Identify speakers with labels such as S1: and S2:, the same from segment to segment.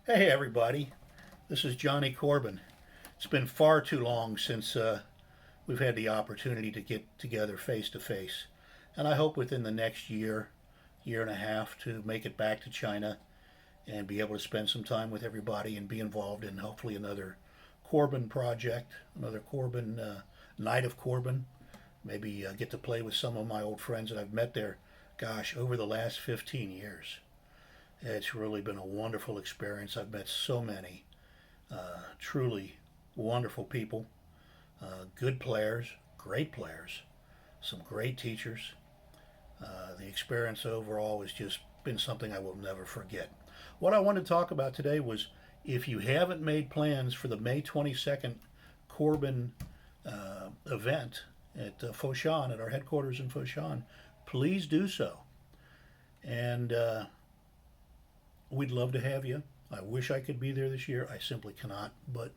S1: Hey everybody, this is Johnny Corbin. It's been far too long since we've had the opportunity to get together face to face, and I hope within the next year, year and a half, to make it back to China and be able to spend some time with everybody and be involved in hopefully another Corbin project, another Corbin night of Corbin. Maybe get to play with some of my old friends that I've met there, gosh, over the last 15 years. It's really been a wonderful experience. I've met so many truly wonderful people, good players, great players, some great teachers. The experience overall has just been something I will never forget. What I want to talk about today was if you haven't made plans for the May 22nd Corbin event at Foshan, at our headquarters in Foshan, please do so. And we'd love to have you. I wish I could be there this year. I simply cannot, but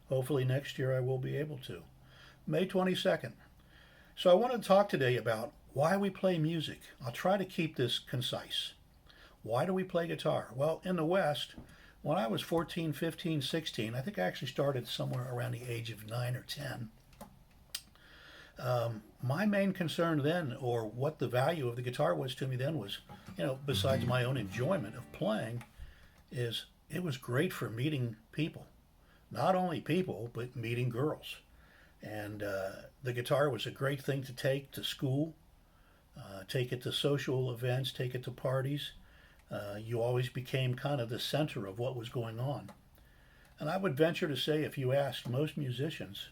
S1: hopefully next year I will be able to. May 22nd. So I want to talk today about why we play music. I'll try to keep this concise. Why do we play guitar? Well, in the West, when I was 14, 15, 16, I think I actually started somewhere around the age of 9 or 10. My main concern then, or what the value of the guitar was to me then, was, besides my own enjoyment of playing, is it was great for meeting people. Not only people, but meeting girls. And the guitar was a great thing to take to school, take it to social events, take it to parties. You always became kind of the center of what was going on. And I would venture to say, if you asked most musicians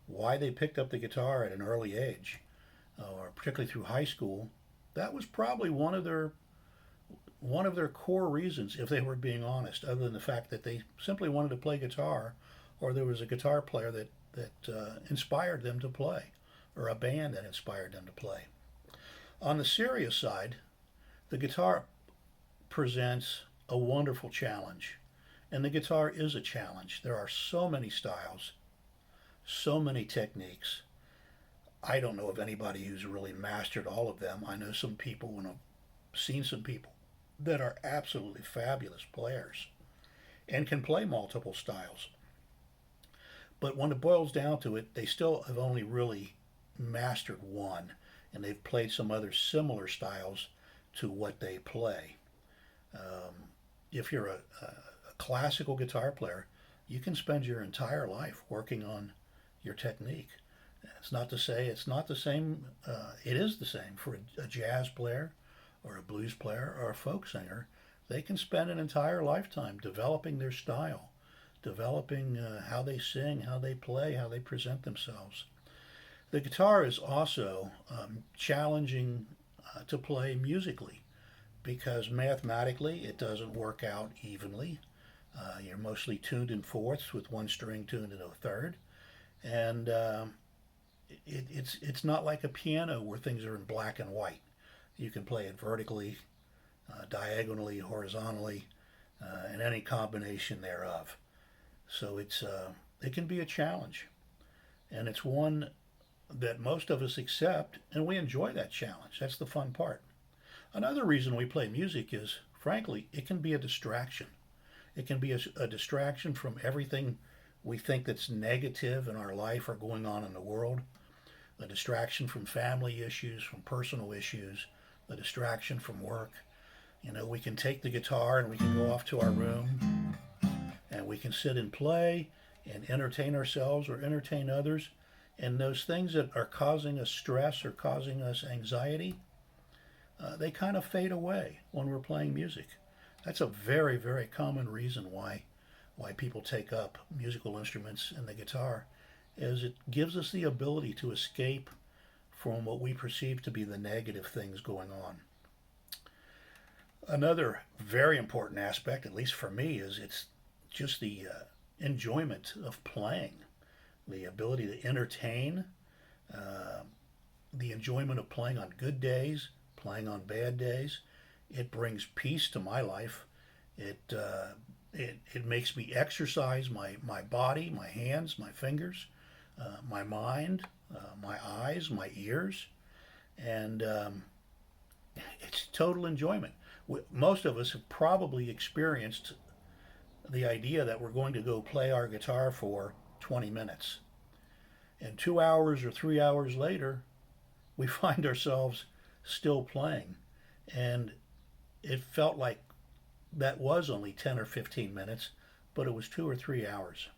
S1: why they picked up the guitar at an early age, or particularly through high school, that was probably one of their core reasons, if they were being honest, other than the fact that they simply wanted to play guitar, or there was a guitar player that inspired them to play, or a band that inspired them to play. On the serious side, the guitar presents a wonderful challenge, and the guitar is a challenge. There are so many styles, so many techniques. I don't know of anybody who's really mastered all of them. I know some people, and I've seen some people that are absolutely fabulous players and can play multiple styles. But when it boils down to it, they still have only really mastered one, and they've played some other similar styles to what they play. If you're a classical guitar player, you can spend your entire life working on your technique. It's not to say it's not the same. It is the same for a jazz player or a blues player or a folk singer. They can spend an entire lifetime developing their style, developing how they sing, how they play, how they present themselves. The guitar is also challenging to play musically because mathematically it doesn't work out evenly. You're mostly tuned in fourths with one string tuned in a third, and it's not like a piano where things are in black and white. You can play it vertically, diagonally, horizontally, and any combination thereof. So it can be a challenge, and it's one that most of us accept, and we enjoy that challenge. That's the fun part. Another reason we play music is, frankly, it can be a distraction. It can be a distraction from everything we think that's negative in our life or going on in the world, a distraction from family issues, from personal issues, a distraction from work. We can take the guitar and we can go off to our room and we can sit and play and entertain ourselves or entertain others. And those things that are causing us stress or causing us anxiety, they kind of fade away when we're playing music. That's a very, very common reason why people take up musical instruments and the guitar, is it gives us the ability to escape from what we perceive to be the negative things going on. Another very important aspect, at least for me, is it's just the enjoyment of playing, the ability to entertain, uh, the enjoyment of playing on good days, playing on bad days. It brings peace to my life. It makes me exercise my body, my hands, my fingers, my mind, my eyes, my ears, and it's total enjoyment. Most of us have probably experienced the idea that we're going to go play our guitar for 20 minutes. And 2 hours or 3 hours later, we find ourselves still playing. And it felt like that was only 10 or 15 minutes, but it was 2 or 3 hours.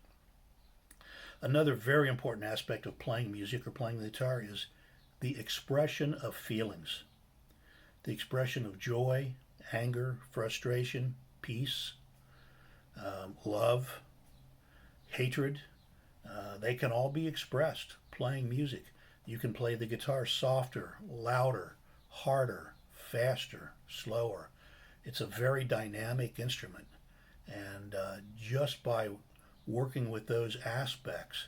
S1: Another very important aspect of playing music or playing the guitar is the expression of feelings, the expression of joy, anger, frustration, peace, love, hatred. They can all be expressed playing music. You can play the guitar softer, louder, harder, faster, slower. It's a very dynamic instrument. And just by working with those aspects,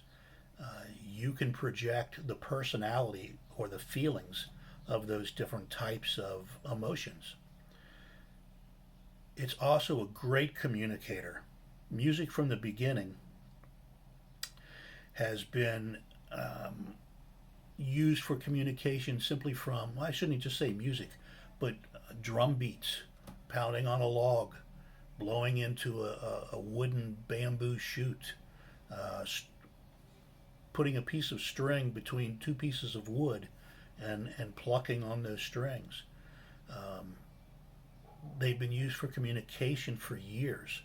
S1: you can project the personality or the feelings of those different types of emotions. It's also a great communicator. Music from the beginning has been used for communication simply from, well, I shouldn't just say music, but drum beats, pounding on a log, blowing into a wooden bamboo chute, putting a piece of string between two pieces of wood and plucking on those strings. Um, they've been used for communication for years.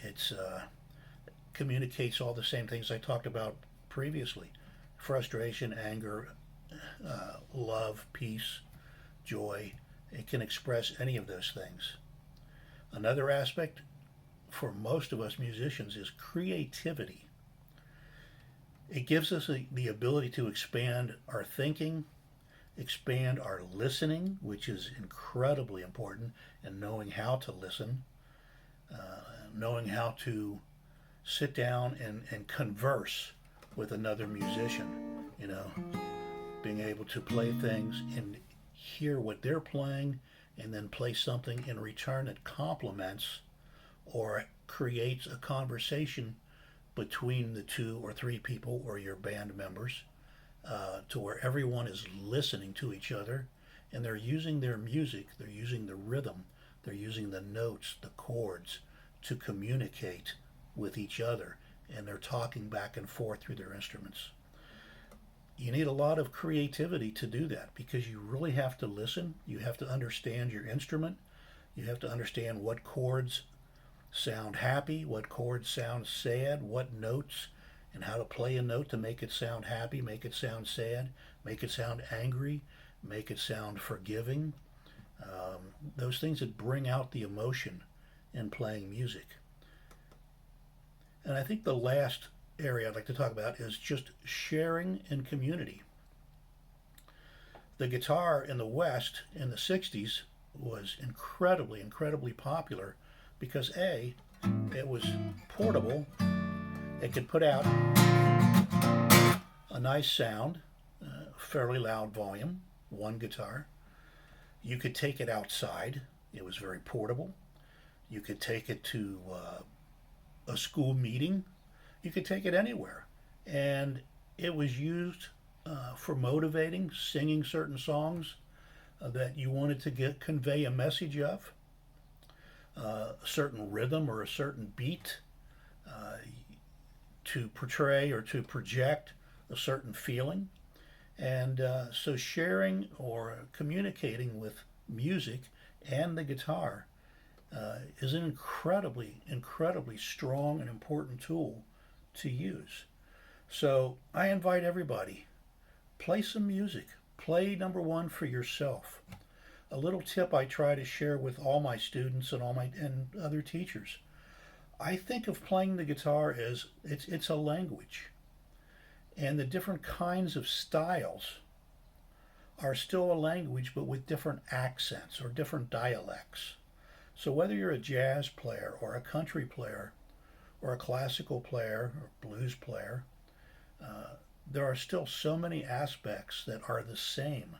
S1: It's communicates all the same things I talked about previously: frustration, anger, love, peace, joy. It can express any of those things. Another aspect for most of us musicians is creativity. It gives us the ability to expand our thinking, expand our listening, which is incredibly important, and knowing how to listen, knowing how to sit down and converse with another musician, you know, being able to play things and hear what they're playing and then play something in return that complements or creates a conversation between the two or three people or your band members, to where everyone is listening to each other and they're using their music, they're using the rhythm, they're using the notes, the chords to communicate with each other, and they're talking back and forth through their instruments. You need a lot of creativity to do that because you really have to listen. You have to understand your instrument. You have to understand what chords sound happy, what chords sound sad, what notes, and how to play a note to make it sound happy, make it sound sad, make it sound angry, make it sound forgiving. Those things that bring out the emotion in playing music. And I think the last area I'd like to talk about is just sharing in community. The guitar in the West in the 60s was incredibly, incredibly popular because A, it was portable, it could put out a nice sound, fairly loud volume, one guitar. You could take it outside, it was very portable. You could take it to a school meeting, you could take it anywhere. And it was used for motivating, singing certain songs that you wanted to convey a message of, a certain rhythm or a certain beat, to portray or to project a certain feeling. And so sharing or communicating with music and the guitar is an incredibly, incredibly strong and important tool to use. So I invite everybody, play some music. Play number one for yourself. A little tip I try to share with all my students and all my and other teachers. I think of playing the guitar as it's a language, and the different kinds of styles are still a language, but with different accents or different dialects. So whether you're a jazz player or a country player or a classical player or blues player, there are still so many aspects that are the same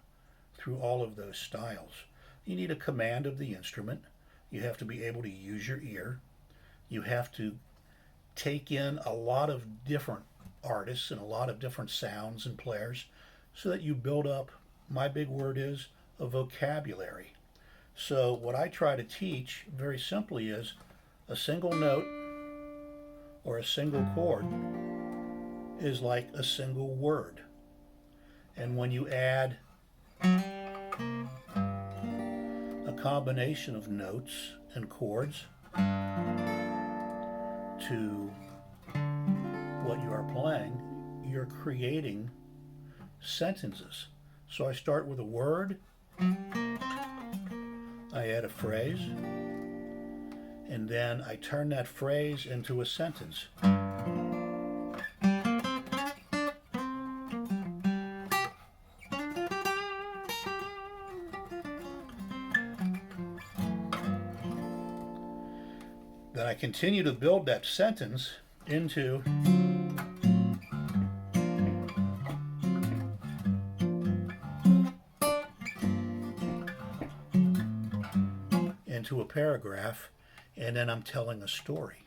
S1: through all of those styles. You need a command of the instrument. You have to be able to use your ear. You have to take in a lot of different artists and a lot of different sounds and players so that you build up, my big word is, a vocabulary. So what I try to teach very simply is A single note or a single chord is like a single word. And when you add a combination of notes and chords to what you are playing, you're creating sentences. So I start with a word, I add a phrase, and then I turn that phrase into a sentence. Then I continue to build that sentence into a paragraph, and then I'm telling a story.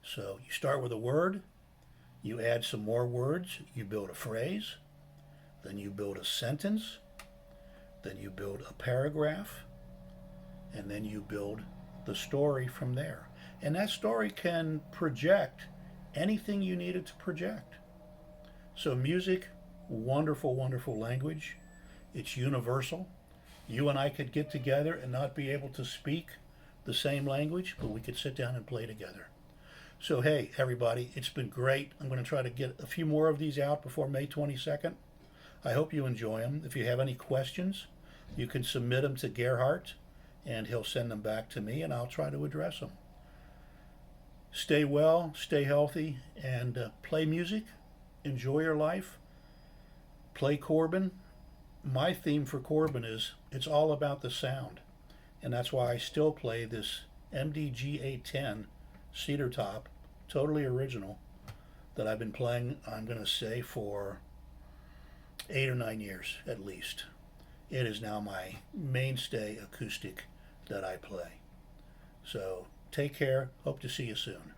S1: So you start with a word, you add some more words, you build a phrase, then you build a sentence, then you build a paragraph, and then you build the story from there. And that story can project anything you need it to project. So music, wonderful, wonderful language. It's universal. You and I could get together and not be able to speak the same language, but we could sit down and play together. So hey, everybody, it's been great. I'm going to try to get a few more of these out before May 22nd. I hope you enjoy them. If you have any questions, you can submit them to Gerhardt, and he'll send them back to me, and I'll try to address them. Stay well, stay healthy, and play music. Enjoy your life. Play Corbin. My theme for Corbin is it's all about the sound, and that's why I still play this MDG 810 cedar top, totally original, that I've been playing, I'm going to say, for 8 or 9 years at least. It is now my mainstay acoustic that I play. So take care. Hope to see you soon.